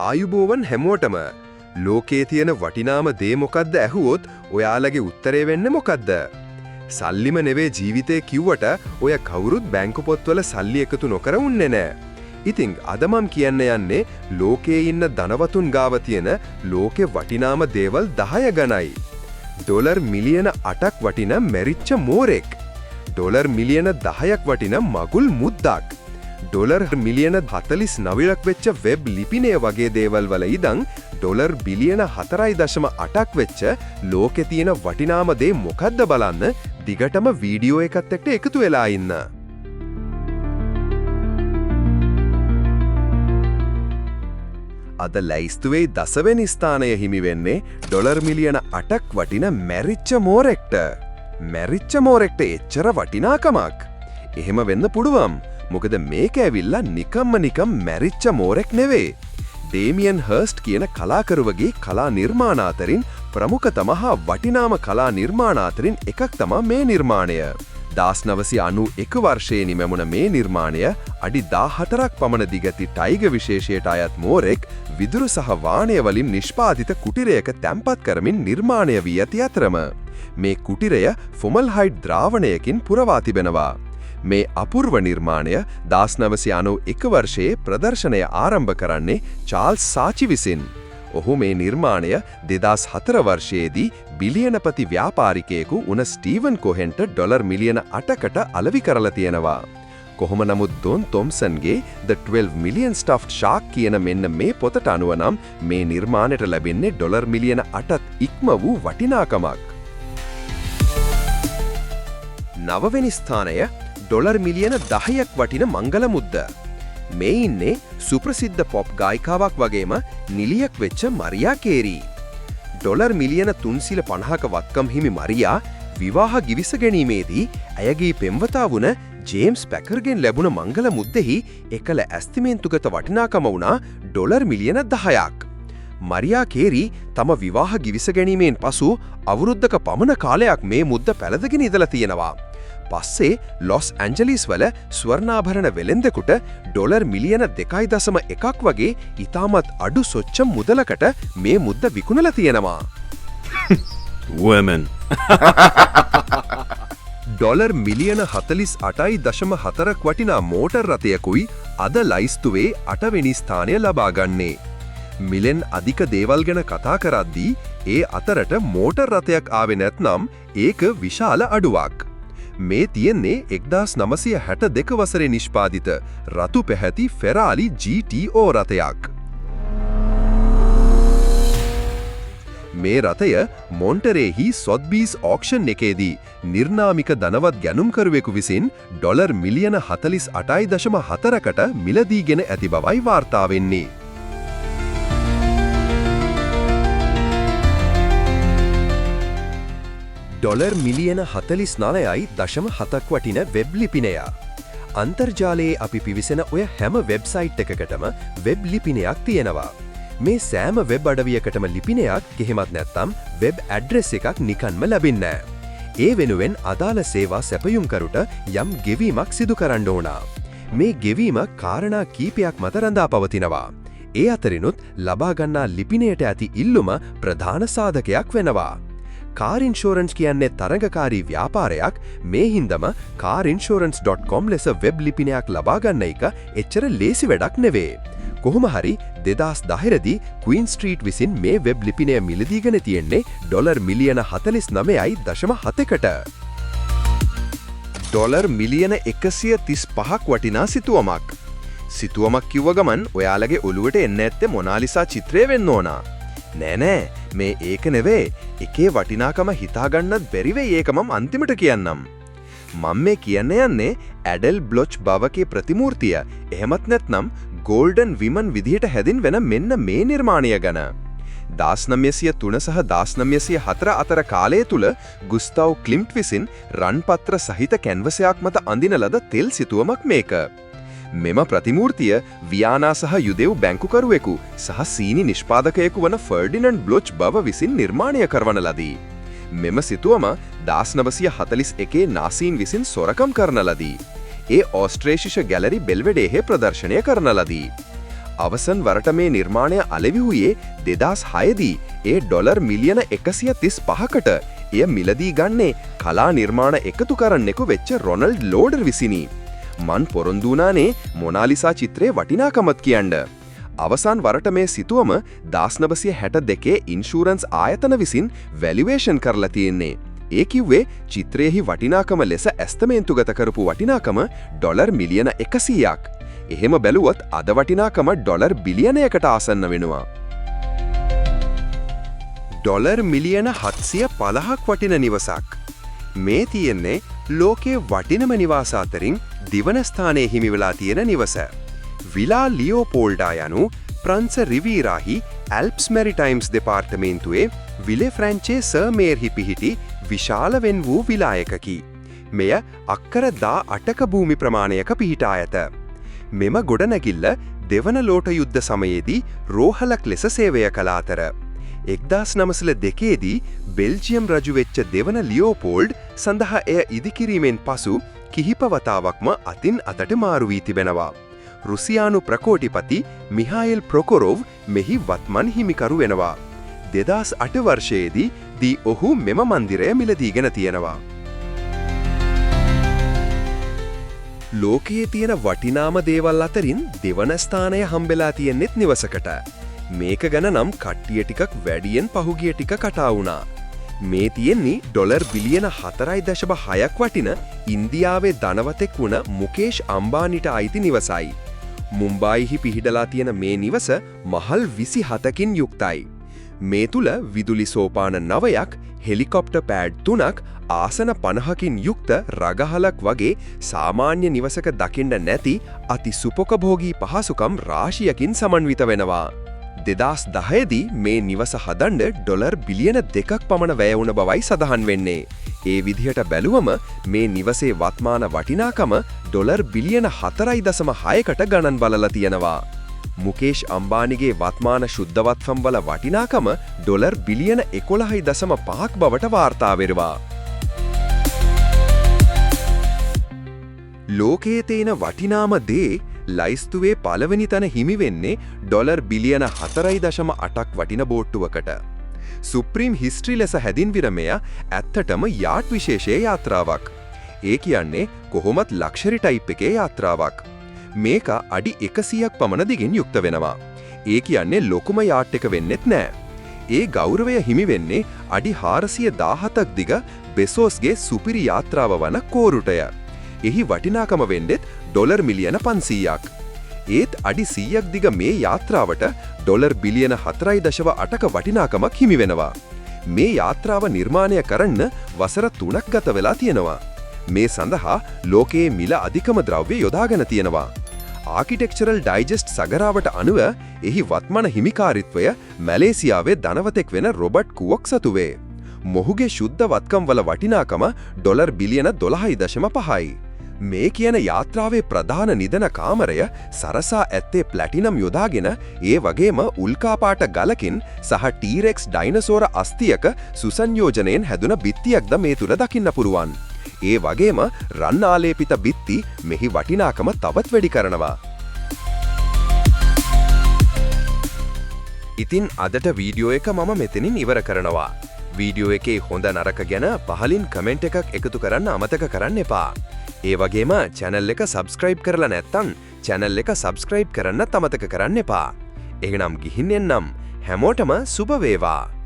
ආයුබෝවන් හැමෝටම ලෝකයේ තියෙන වටිනාම දේ මොකද්ද ඇහුවොත් ඔයාලගේ උත්තරේ වෙන්නේ මොකද්ද? සල්ලිම නෙවෙයි ජීවිතේ කිව්වට ඔය කවුරුත් බැංකු පොත්වල සල්ලි එකතු නොකර උන්නේ නැහැ. ඉතින් අද මම කියන්න යන්නේ ලෝකයේ ඉන්න ධනවතුන් ගාව තියෙන ලෝකේ වටිනාම දේවල් 10 ගණයි. ඩොලර් මිලියන 8ක් වටින මැරිච්ච මෝරෙක්. ඩොලර් මිලියන 10ක් වටින මගුල් මුද්දක්. ඩොලර් මිලියන 49ක් වෙච්ච වෙබ් ලිපිනය වගේ දේවල් වල ඉඳන් ඩොලර් බිලියන 4.8ක් වෙච්ච ලෝකේ තියෙන වටිනාම දේ මොකද්ද බලන්න දිගටම වීඩියෝ එකත් එක්ක එකතු වෙලා ඉන්න. අද ලැයිස්තුවේ 10 වෙනි ස්ථානය හිමි වෙන්නේ ඩොලර් මිලියන 8ක් වටින මැරිච්ච මෝරෙක්ට. මැරිච්ච මෝරෙක්ට එච්චර වටිනාකමක්. එහෙම වෙන්න පුළුවන්. මොකද මේක ඇවිල්ලා නිකම් මැරිච්ච මෝරෙක් නෙවෙයි. ඩේමියන් හර්ස්ට් කියන කලාකරුවගේ කලා නිර්මාණ අතරින් ප්‍රමුඛතම හා වටිනාම කලා නිර්මාණ අතරින් එකක් තමයි මේ නිර්මාණය. 1991 වර්ෂයේ නිමැමුණ මේ නිර්මාණය අඩි 14ක් පමණ දිගති ටයිගර් විශේෂයට අයත් මෝරෙක් විදුරු සහ වාණය වලින් නිෂ්පාදිත කුටිරයක තැන්පත් කරමින් නිර්මාණය වී ඇති අතරම මේ කුටිරය ෆොමල්හයිඩ් ද්‍රාවණයකින් පුරවා තිබෙනවා. මේ අපූර්ව නිර්මාණය 1991 වර්ෂයේ ප්‍රදර්ශනය ආරම්භ කරන්නේ චාල්ස් සාචි විසින්. ඔහු මේ නිර්මාණය 2004 වර්ෂයේදී බිලියනපති ව්‍යාපාරිකයෙකු වුණ ස්ටීවන් කොහෙන්ට ඩොලර් මිලියන 8කට අලෙවි කරලා තියෙනවා. කොහොම නමුත් Don තොම්සන්ගේ The 12 Million Stuffed Shark කියන මෙන්න මේ පොතට අනුව නම් මේ නිර්මාණයට ලැබෙන්නේ ඩොලර් මිලියන 8ත් ඉක්ම වූ වටිනාකමක්. 9 වෙනි ස්ථානය ඩොලර් මිලියන 10ක් වටින මංගල මුද්ද. මේ ඉන්නේ සුප්‍රසිද්ධ පොප් ගායිකාවක් වගේම නිලියක් වෙච්ච මරියා කේරී. ඩොලර් මිලියන 350ක වත්කම් හිමි මරියා විවාහ ගිවිස ගැනීමේදී ඇයගේ පෙම්වතා වුණ ජේම්ස් පැකර්ගෙන් ලැබුණ මංගල මුද්දෙහි එකල ඇස්තිමේන්තුගත වටිනාකම වුණා ඩොලර් මිලියන 10ක්. මරියා කේරී තම විවාහ ගිවිස ගැනීමෙන් පසු අවුරුද්දක පමණ කාලයක් මේ මුද්ද පැළඳගෙන ඉඳලා තියෙනවා. පස්සේ ලොස් ඇන්ජලිස් වල ස්වර්ණාභරණ වෙළෙන්දෙකුට ඩොලර් මිලියන 2.1ක් වගේ ඉතාමත් අඩු සොච්චම් මුදලකට මේ මුද්ද විකුණලා තියෙනවා. Women. ඩොලර් මිලියන 48.4ක් වටිනා මෝටර් රථයකුයි අද ලයිස්තුවේ 8 වෙනි ස්ථානය ලබා ගන්නේ. මිලෙන් අධික දේවල් ගැන කතා කරද්දී ඒ අතරට මෝටර් රථයක් ආවේ නැත්නම් ඒක විශාල අඩුවක්. මේ තියෙන්නේ 1962 වසරේ නිෂ්පාදිත රතු පැහැති ෆෙරාරි GTO රථයක්. මේ රථය මොන්ටරේහි සොත්බීස් ඔක්ෂන් එකේදී නිර්නාමික ධනවත් ගැනුම්කරුවෙකු විසින් ඩොලර් මිලියන 48.4කට මිලදීගෙන ඇති බවයි වාර්තා වෙන්නේ. ඩොලර් මිලියන 49.7ක් වටින වෙබ් ලිපිනය. අන්තර්ජාලයේ අපි පිවිසෙන ඔය හැම වෙබ්සයිට් එකකටම වෙබ් ලිපිනයක් තියෙනවා. මේ සෑම වෙබ් අඩවියකටම ලිපිනයක් එහෙමත් නැත්නම් වෙබ් ඇඩ්‍රස් එකක් නිකන්ම ලැබෙන්නේ නැහැ. ඒ වෙනුවෙන් අදාළ සේවා සැපයුම්කරුට යම් ගෙවීමක් සිදු කරන්න ඕන. මේ ගෙවීම කාරණා කීපයක් මත රඳා පවතිනවා. ඒ අතරිනුත් ලබා ගන්නා ලිපිනයට ඇති ඉල්ලුම ප්‍රධාන සාධකයක් වෙනවා. කාර් ඉන්ෂුරන්ස් කියන්නේ තරඟකාරී ව්‍යාපාරයක්. මේ හින්දම carinsurance.com ලෙස වෙබ් ලිපිනයක් ලබා ගන්න එක එච්චර ලේසි වැඩක් නෙවේ. කොහොම හරි 2010 දී ක්වීන් ස්ට්‍රීට් විසින් මේ වෙබ් ලිපිනය මිලදීගෙන තියෙන්නේ ඩොලර් මිලියන 49.7කට. ඩොලර් මිලියන 135ක් වටිනා සිතුවමක්. සිතුවමක් කිව්ව ගමන් ඔයාලගේ ඔළුවට එන්න ඇත්තේ මොනාලිසා චිත්‍රය වෙන්න ඕනා. නෑ මේ ඒක නෙවේ. එකේ වටිනාකම හිතාගන්නත් බැරිවෙයි ඒක මම අන්තිමට කියන්නම්. මම මේ කියන්න යන්නේ ඇඩල් බ්ලොච් බවකේ ප්‍රතිමූර්තිය එහෙමත් නැත්නම් ගෝල්ඩන් විමන් විදිහට හැදින් වෙන මෙන්න මේ නිර්මාණය ගැන. 1903 සහ 1904 අතර කාලය තුල ගුස්තාව් ක්ලිම්ට් විසින් රන්පත්‍ර සහිත කැන්වසයක් මත අඳින ලද තෙල් සිතුවමක් මේක. මෙම ප්‍රතිමූර්තිය වියානා සහ යුදෙව් බැංකුකරුවෙකු සහ සීනි නිෂ්පාදකයෙකු වන ෆර්ඩිනන්ඩ් බ්ලොච් බව විසින් නිර්මාණය කරවන ලදී. මෙම සිතුවම 1941 නාසීන් විසින් සොරකම් කරන ලදී. ඒ ඕස්ට්‍රේෂිෂ ගැලරි බෙල්වෙඩේහි ප්‍රදර්ශනය කරන ලදී. අවසන් වරට මේ නිර්මාණය අලෙවිහුයේ 2006දී ඒ ඩොලර් මිලියන 135කට එය මිලදී ගන්නේ කලා නිර්මාණ එකතු කරන්නෙකු වෙච්ච රොනල්ඩ් ලෝඩර් විසිනි. මන් පොරොන්දු වුණානේ මොනාලිසා චිත්‍රයේ වටිනාකමත් කියන්න. අවසන් වරට මේ සිතුවම 1962 ඉන්ෂුරන්ස් ආයතන විසින් වැලියුේෂන් කරලා තියෙන්නේ. ඒ කිව්වේ චිත්‍රයේහි වටිනාකම ලෙස ඇස්තමේන්තුගත කරපු වටිනාකම ඩොලර් මිලියන 100ක්. එහෙම බැලුවොත් අද වටිනාකම ඩොලර් බිලියනයකට ආසන්න වෙනවා. ඩොලර් මිලියන 750ක් වටින නිවසක්. මේ තියෙන්නේ ලෝකයේ වටිනම නිවාස අතරින් දිවන ස්ථානයේ හිමි වෙලා තියෙන නිවස. විලා ලියෝපෝල්ඩා යනු ප්‍රංස රිවීරාහි ඇල්ප්ස් මැරිටයිම්ස් දෙපාර්තමේන්තුවේ විලේ ෆ්‍රැන්චේ සර්මේර්හි පිහිටි විශාල වෙන් වූ විලායකකි. මෙය අක්කර 18ක භූමි ප්‍රමාණයක පිහිටා ඇත. මෙම ගොඩනැගිල්ල දෙවන ලෝට යුද්ධ සමයේදී රෝහලක් ලෙස සේවය කළ අතර 1902දී බෙල්ජියම් රජු වෙච්ච දෙවන ලියෝපෝල්ඩ් සඳහා එය ඉදිකිරීමෙන් පසු කිහිප වතාවක්ම අතින් අතට මාරු වී තිබෙනවා. රුසියානු ප්‍රකෝටිපති මිහායිල් ප්‍රොකොරොව් මෙහි වත්මන් හිමිකරු වෙනවා. 2008 වර්ෂයේදී දී ඔහු මෙම මන්දිරය මිලදීගෙන තියෙනවා. ලෝකයේ තියෙන වටිනාම දේවල් අතරින් දෙවන ස්ථානය හම්බෙලා තියෙන්නෙත් නිවසකට. මේක ගැන නම් කට්ටිය ටිකක් වැඩියෙන් පහුගිය ටික කතා වුණා. මේ තියෙන්නේ ඩොලර් බිලියන 4.6ක් වටින ඉන්දියාවේ ධනවතෙක් වුණ මුකේෂ් අම්බානිට අයිති නිවසයි. මුම්බායිහි පිහිටලා තියෙන මේ නිවස මහල් 27කින් යුක්තයි. මේ තුල විදුලි සෝපාන 9ක්, හෙලිකොප්ටර් පෑඩ් 3ක්, ආසන 50කින් යුක්ත රගහලක් වගේ සාමාන්‍ය නිවසක දකින්න නැති අති සුපොකභෝගී පහසුකම් රාශියකින් සමන්විත වෙනවා. 2010දී මේ නිවස හදන්න ඩොලර් බිලියන 2ක් පමණ වැය වුණ බවයි සඳහන් වෙන්නේ. ඒ විදිහට බැලුවම මේ නිවසේ වත්මාන වටිනාකම ඩොලර් බිලියන 4.6කට ගණන් බලලා තියෙනවා. මුකේෂ් අම්බානිගේ වත්මාන ශුද්ධවත්වම් වල වටිනාකම ඩොලර් බිලියන 11.5ක් බවට වාර්තා වෙනවා. ලෝකයේ තියෙන වටිනාම දේ ලයිස්තුවේ පළවෙනි තැන හිමි වෙන්නේ ඩොලර් බිලියන 4.8ක් වටින බෝට්ටුවකට. සුප්‍රීම් හිස්ට්‍රි ලෙස හැදින්විර මෙය ඇත්තටම යාට් විශේෂයේ යාත්‍රාවක්. ඒ කියන්නේ කොහොමත් ලක්ෂරි ටයිප් එකේ යාත්‍රාවක්. මේක අඩි 100ක් පමණ දිගින් යුක්ත වෙනවා. ඒ කියන්නේ ලොකුම යාට් එක වෙන්නෙත් නෑ. ඒ ගෞරවය හිමි වෙන්නේ අඩි 417ක් දිග බෙසෝස්ගේ සුපිරි යාත්‍රාව වන කෝරුටය. එහි වටිනාකම වෙන්නෙත් ඩොලර් මිලියන 500ක්. ඒත් අඩි 100ක් දිග මේ යාත්‍රාවට ඩොලර් බිලියන 4.8ක වටිනාකමක් හිමි වෙනවා. මේ යාත්‍රාව නිර්මාණය කරන්න වසර 3ක් ගත වෙලා තියෙනවා. මේ සඳහා ලෝකයේ මිල අධිකම ද්‍රව්‍ය යොදාගෙන තියෙනවා. ආකිටෙක්චරල් ඩයිජෙස්ට් සගරාවට අනුව එහි වත්මන හිමිකාරිත්වය මැලේසියාවේ ධනවතෙක් වෙන රොබට් කුවක් සතුවේ. මොහුගේ ශුද්ධ වත්කම් වල වටිනාකම ඩොලර් බිලියන 12.5යි. මේ කියන යාත්‍රාවේ ප්‍රධාන නිදන කාමරය සරසා ඇත්තේ ප්ලැටිනම් යොදාගෙන ඒ වගේම උල්කාපාට ගලකින් සහ ටීරෙක්ස් ඩයිනසෝර අස්තියක සුසංයෝජනයෙන් හැදුන බිත්තියක්ද මේ තුළ දකින්න පුරුවන්. ඒ වගේම රන් ආලේපිත බිත්ති මෙහි වටිනාකම තවත් වැඩි කරනවා. ඉතින් අදට වීඩියෝ එක මම මෙතනින් ඉවර කරනවා. වීඩියෝ එකේ හොඳ නරක ගැන පහලින් කමෙන්ට් එකක් එකතු කරන්න අමතක කරන්න එපා. ඒ වගේම channel එක subscribe කරලා නැත්නම් channel එක subscribe කරන්න අමතක කරන්න එපා. එහෙනම් ගිහින් එන්නම්. හැමෝටම සුබ වේවා.